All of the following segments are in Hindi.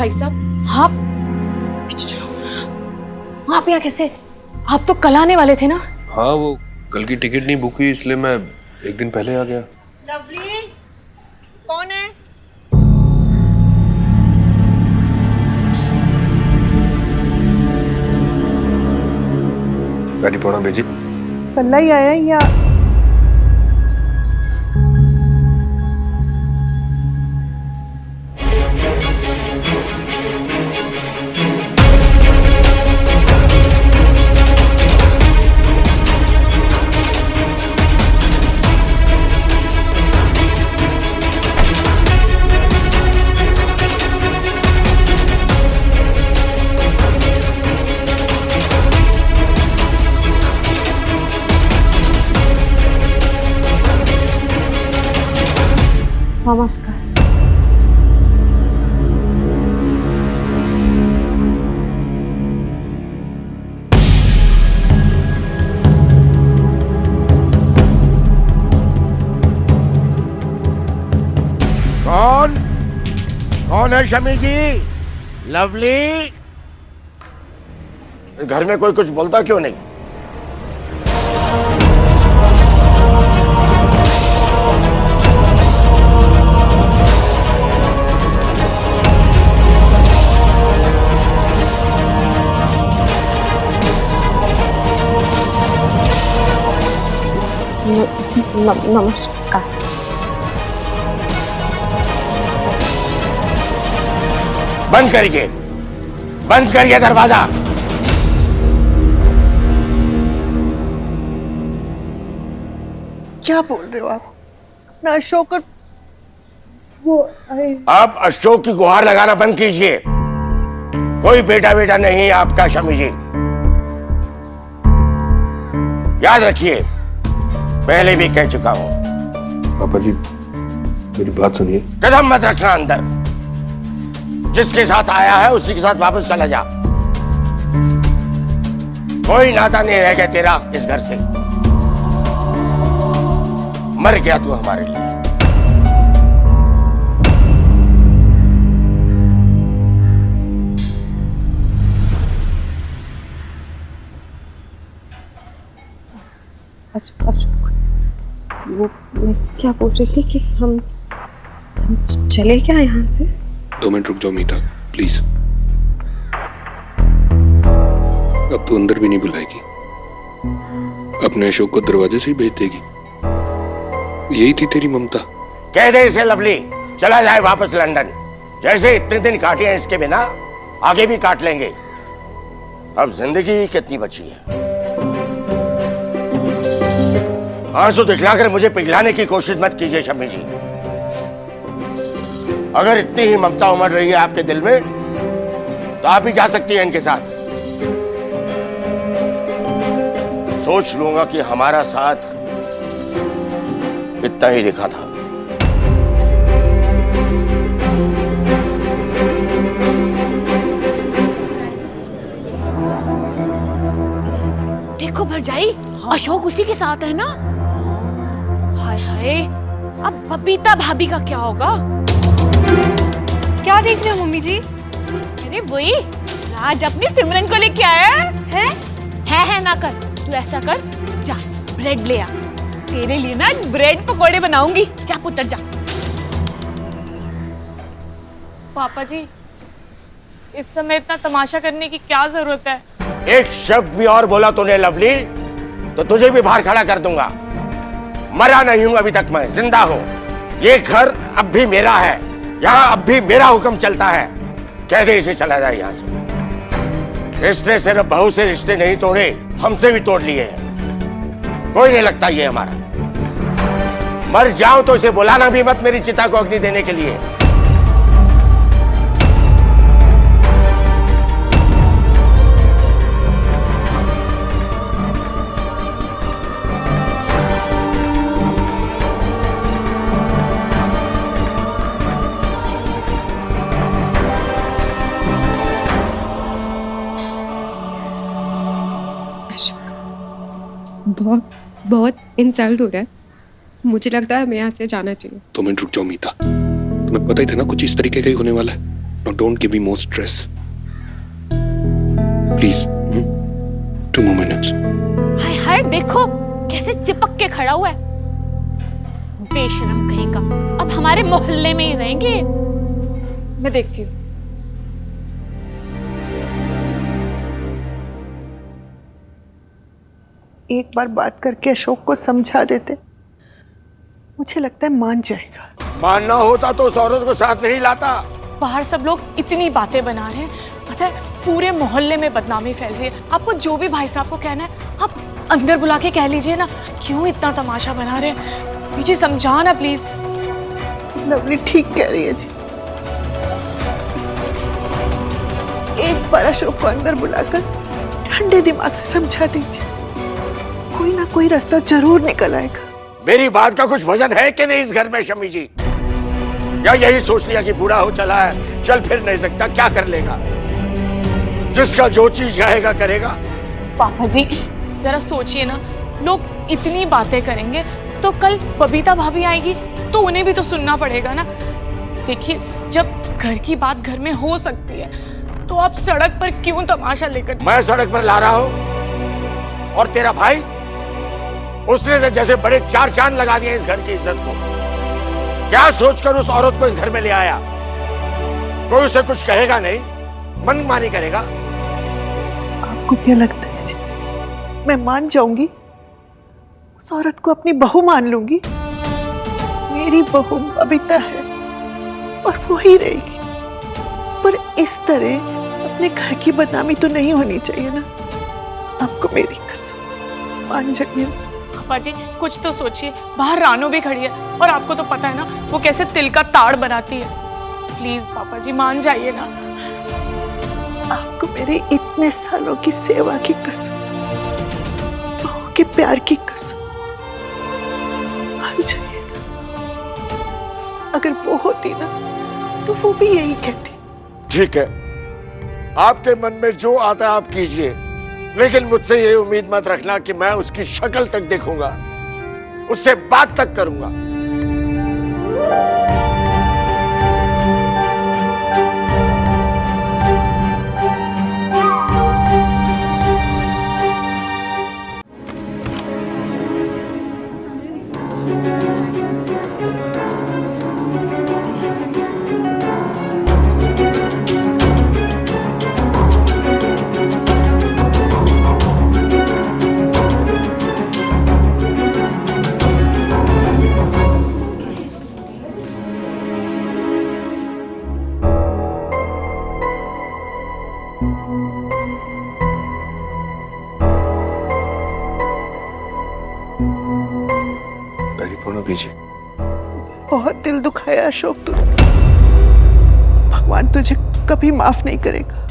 भाई साहब आप पीछे चलो। आप यहाँ कैसे? आप तो कल आने वाले थे ना? हाँ, वो कल की टिकट नहीं बुक हुई, इसलिए मैं एक दिन पहले आ गया। लवली, कौन है? गाड़ी पौना भेजी। कल्ला ही आया या नमस्कार। कौन कौन है शमी जी? लवली, घर में कोई कुछ बोलता क्यों नहीं? नमस्कार। बंद करिए दरवाजा। क्या बोल रहे हो आप? मैं अशोक और वो आप अशोक की गुहार लगाना बंद कीजिए। कोई बेटा बेटा नहीं आपका शमी जी, याद रखिए, पहले भी कह चुका हूं। पापा जी, मेरी बात सुनिए। कदम मत रखना अंदर। जिसके साथ आया है उसी के साथ वापस चला जा। कोई नाता नहीं रह गया तेरा इस घर से। मर गया तू हमारे लिए। अशोक, वो मैं क्या बोल रही थी कि हम चले क्या यहाँ से? 2 मिनट रुक जाओ मीता, प्लीज। अब तो अंदर भी नहीं बुलाएगी, अपने अशोक को दरवाजे से ही भेज देगी। यही थी तेरी ममता। कह दे इसे लवली चला जाए वापस लंदन। जैसे इतने दिन काटे हैं इसके बिना, आगे भी काट लेंगे। अब जिंदगी कितनी बची है? आंसू दिखलाकर मुझे पिघलाने की कोशिश मत कीजिए शमी जी। अगर इतनी ही ममता उमड़ रही है आपके दिल में, तो आप भी जा सकती हैं इनके साथ। सोच लूंगा कि हमारा साथ इतना ही लिखा था। देखो भरजाई, अशोक उसी के साथ है ना? हाय हाय, अब बबीता भाभी का क्या होगा? क्या देख रहे हो मम्मी जी? अरे वही राज अपनी सिमरन को लेके आया है ना कर। तू ऐसा कर, जा ब्रेड ले आ। तेरे लिए ना ब्रेड पकोड़े बनाऊंगी। जा पुत्र जा। पापा जी, इस समय इतना तमाशा करने की क्या जरूरत है? एक शब्द भी और बोला तूने लवली, तो तुझे भी बाहर खड़ा कर दूंगा। मरा नहीं हूं अभी तक, मैं जिंदा हूं। ये घर अब भी मेरा है, यहाँ अब भी मेरा हुक्म चलता है। कह दे इसे चला जाए यहाँ से। इसने सिर्फ बहू से रिश्ते नहीं तोड़े, हमसे भी तोड़ लिए हैं। कोई नहीं लगता ये हमारा। मर जाऊं तो इसे बुलाना भी मत मेरी चिता को अग्नि देने के लिए। बहुत इंसल्ट हो रहा है। मुझे लगता है हमें यहाँ से जाना चाहिए। 2 मिनट रुक जाओ मीता, तुम्हें पता ही था ना कुछ इस तरीके का ही होने वाला है। Now don't give me more stress. Please. 2 more minutes. हाय हाय, देखो कैसे चिपक के खड़ा हुआ है। बेशरम कहीं का, अब हमारे मोहल्ले में ही रहेंगे। मैं देखती हूँ। एक बार बात करके अशोक को समझा देते, मुझे लगता है मान जाएगा। मानना होता तो उस औरत को साथ नहीं लाता। बाहर सब लोग इतनी बातें बना रहे हैं, पता है पूरे मोहल्ले में बदनामी फैल रही है। आपको जो भी भाई साहब को कहना है आप अंदर बुला के कह लीजिए ना। क्यों इतना तमाशा बना रहे हैं? मुझे समझा ना प्लीज। लवली ठीक कह रही है जी। एक बार अशोक को अंदर बुलाकर ठंडे दिमाग से समझा दीजिए, कोई ना कोई रास्ता जरूर निकल आएगा। मेरी बात का कुछ वजन है कि नहीं इस घर में शमी जी? या यही सोच लिया कि बूढ़ा हो चला है, चल फिर नहीं सकता, क्या कर लेगा? जिसका जो चीज चाहेगा करेगा। पापा जी जरा सोचिए ना, लोग इतनी बातें करेंगे तो कल बबीता भाभी आएगी तो उन्हें भी तो सुनना पड़ेगा ना। देखिए जब घर की बात घर में हो सकती है तो आप सड़क पर क्यों तमाशा लेकर? मैं सड़क पर ला रहा हूं और तेरा भाई, उसने तो जैसे बड़े 4 चांद लगा दिए इस घर की इज्जत को। क्या सोचकर उस औरत को इस घर में ले आया? कोई उसे कुछ कहेगा नहीं, मनमानी करेगा। आपको क्या लगता है जी, मैं मान जाऊंगी? उस औरत को अपनी बहू मान लूंगी? मेरी बहू बबीता है और वो ही रहेगी, पर इस तरह अपने घर की बदनामी तो नहीं होनी चाहिए ना। आपको मेरी कसम, मान जाइए। पापा जी कुछ तो सोचिए, बाहर रानू भी खड़ी है और आपको तो पता है ना वो कैसे तिल का ताड़ बनाती है। प्लीज पापा जी मान जाइए ना। आपको मेरे इतने सालों की सेवा की कसम, बहू के प्यार की कसम, मान जाइएगा। अगर वो होती ना तो वो भी यही कहती। ठीक है, आपके मन में जो आता है आप कीजिए, लेकिन मुझसे ये उम्मीद मत रखना कि मैं उसकी शक्ल तक देखूंगा, उससे बात तक करूंगा। बहुत दिल दुखाया अशोक तूने, भगवान तुझे कभी माफ नहीं करेगा।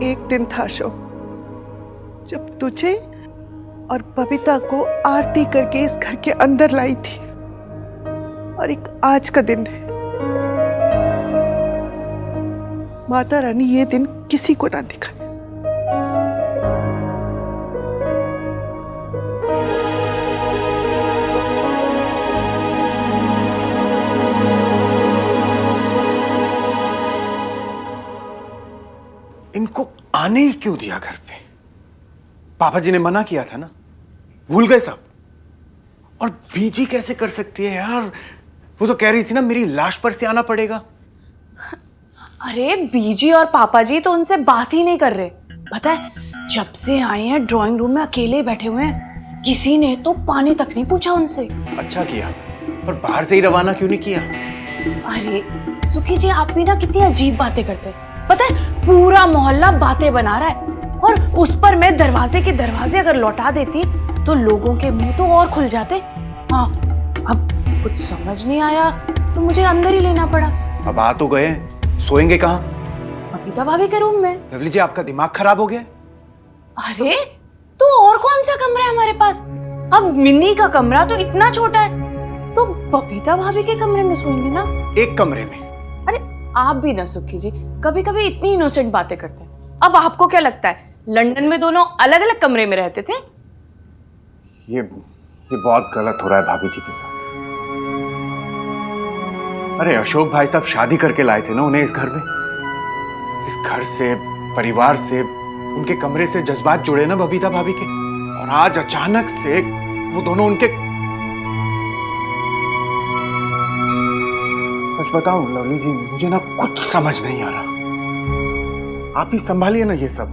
एक दिन था अशोक जब तुझे और बबीता को आरती करके इस घर के अंदर लाई थी, और एक आज का दिन है। माता रानी ये दिन किसी को ना दिखाए। इनको आने ही क्यों दिया घर पे? पापा जी ने मना किया था ना, भूल गए सब। और बीजी कैसे कर सकती है यार? वो तो कह रही थी ना मेरी लाश पर से आना पड़ेगा। अरे बीजी और पापा जी तो उनसे बात ही नहीं कर रहे। पता है जब से आए हैं ड्राइंग रूम में अकेले बैठे हुए हैं, किसी ने तो पानी तक नहीं पूछा उनसे। अच्छा किया, पर बाहर से ही रवाना क्यों नहीं किया? अरे सुखी जी आप भी ना कितनी अजीब बातें करते हैं। पता है पूरा मोहल्ला बातें बना रहा है, और उस पर मैं दरवाजे के दरवाजे अगर लौटा देती तो लोगों के मुंह तो और खुल जाते। हाँ, अब कुछ समझ नहीं आया तो मुझे अंदर ही लेना पड़ा। अब आ तो गए, सोएंगे कहाँ? बबीता भाभी के रूम में। लवली जी, आपका दिमाग खराब हो गया? अरे तो और कौन सा कमरा है हमारे पास? अब मिन्नी का कमरा तो इतना छोटा है, तो बबीता भाभी के कमरे में सोएंगे ना। एक कमरे में? अरे आप भी ना सुखी जी, कभी कभी इतनी इनोसेंट बातें करते हैं। अब आपको क्या लगता है लंदन में दोनों अलग अलग कमरे में रहते थे? ये बहुत गलत हो रहा है भाभी जी के साथ। अरे अशोक भाई साहब शादी करके लाए थे ना उन्हें इस घर में। इस घर से, परिवार से, उनके कमरे से जज्बात जुड़े ना बबीता भाभी के, और आज अचानक से वो दोनों उनके। सच बताऊं लवली जी, मुझे ना कुछ समझ नहीं आ रहा। आप ही संभालिए ना ये सब।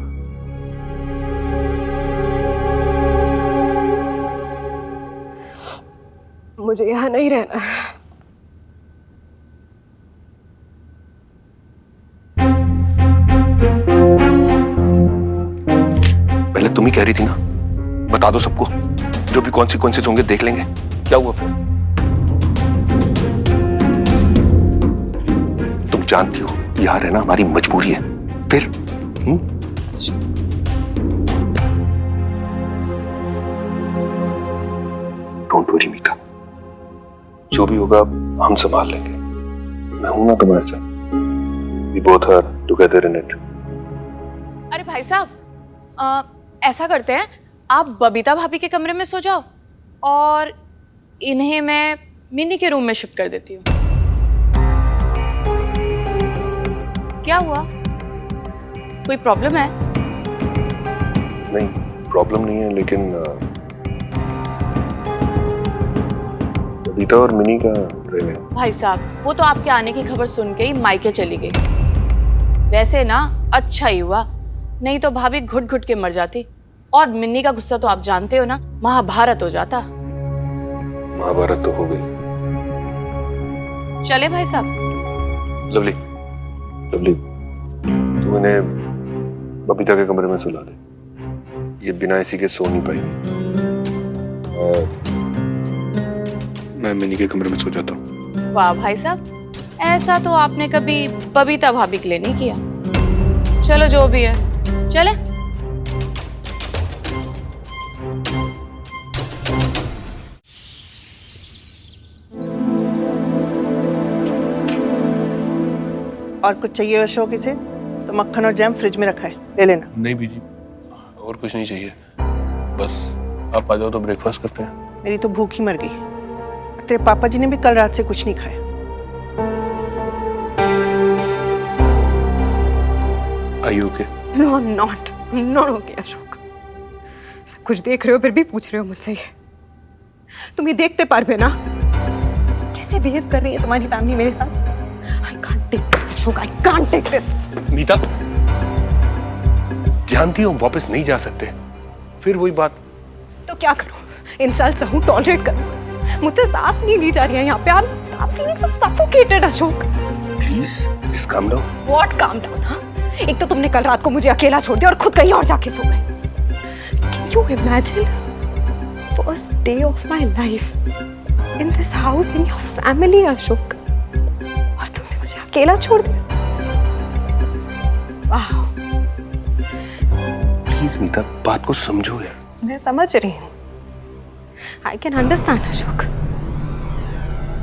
मुझे यहाँ नहीं रहना है। पहले तुम ही कह रही थी ना, बता दो सबको, जो भी कॉन्सिक्वेंसेस होंगे देख लेंगे। क्या हुआ फिर? तुम जानती हो यहाँ रहना हमारी मजबूरी है। फिर डोंट वरी मीता, जो भी होगा हम संभाल लेंगे। मैं हूं ना तुम्हारे साथ। We both are together in it. अरे भाई साहब, ऐसा करते हैं, आप बबीता भाभी के कमरे में सो जाओ और इन्हें मैं मिनी के रूम में शिफ्ट कर देती हूँ। क्या हुआ? कोई प्रॉब्लम है? नहीं, प्रॉब्लम नहीं है, लेकिन बबीता और मिनी का रहे। भाई साहब, वो तो आपके आने की खबर सुन के ही मायके चली गई। वैसे ना अच्छा ही हुआ, नहीं तो भाभी घुट घुट के मर जाती, और मिन्नी का गुस्सा तो आप जानते हो ना, महाभारत हो जाता। महाभारत तो हो गई। चले भाई साहब। लवली, लवली, तू इन्हें बबीता के कमरे में सुला दे। ये बिना इसी के सो नहीं पाएगी। मैं मिनी के कमरे में सो जाता हूँ। वाह भाई साहब, ऐसा तो आपने कभी बबीता भाभी के लिए नहीं किया। चलो जो भी है, चले। और कुछ चाहिए अशोक इसे? तो मक्खन और जैम फ्रिज में रखा है, ले लेना। नहीं बीजी, और कुछ नहीं चाहिए, बस आप आ जाओ तो ब्रेकफास्ट करते हैं। मेरी तो भूख ही मर गई। तेरे पापा जी ने भी कल रात से कुछ नहीं खाया। Are you okay? No, I'm not. I'm not okay, Ashok. सब कुछ देख रहे हो फिर भी पूछ रहे हो मुझसे ये? तुम ये देखते पारबे ना कैसे बिहेव कर रही है तुम्हारी फैमिली मेरे साथ? I can't take this, Ashok. I can't take this. मीता, जानती हो वापस नहीं जा सकते, फिर वही बात। तो क्या करूं? इंसल्ट सहूं, टॉलरेट करूं? मुझसे सांस नहीं ली जा रही है यहाँ पे। I'm feeling so suffocated, Ashok. Please calm down. What calm down? हाँ? एक तो तुमने कल रात को मुझे अकेला छोड़ दिया और खुद कहीं और जाके सो गए। Can you imagine? First day of my life in this house, in your family, Ashok. और तुमने मुझे अकेला छोड़ दिया। Wow. Please मीता, बात को समझो यार। मैं समझ रही हूँ। I can understand, Ashok.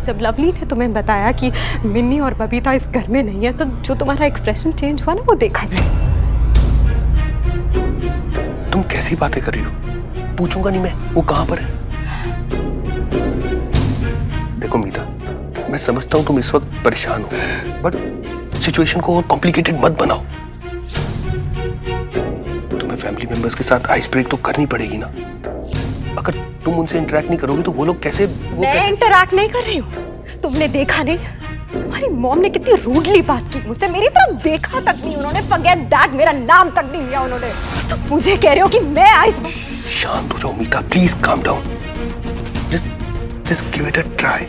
जब लवली ने तुम्हें बताया कि मिन्नी और बबीता इस घर में नहीं है, तो जो तुम्हारा एक्सप्रेशन चेंज हुआ ना, वो देखा मैंने। तुम कैसी बातें कर रही हो? पूछूंगा नहीं मैं, वो कहां पर है? देखो मीता, मैं समझता हूं तुम इस वक्त परेशान हो, बट सिचुएशन को और कॉम्प्लिकेटेड मत बनाओ। तुम्हें फैमिली मेंबर्स के साथ आइस ब्रेक तो करनी पड़ेगी ना। अगर तुम उनसे इंटरेक्ट नहीं करोगे तो वो लोग कैसे मैं इंटरैक्ट नहीं कर रही हूँ। तुमने देखा नहीं, तुम्हारी मॉम ने कितनी रूडली बात की मुझसे। मेरी तरफ देखा तक नहीं उन्होंने। फॉरगेट दैट, मेरा नाम तक नहीं लिया उन्होंने। तो मुझे कह रहे हो कि मैं आइस। शांत हो जाओ Meeta, please calm down. Just give it a try.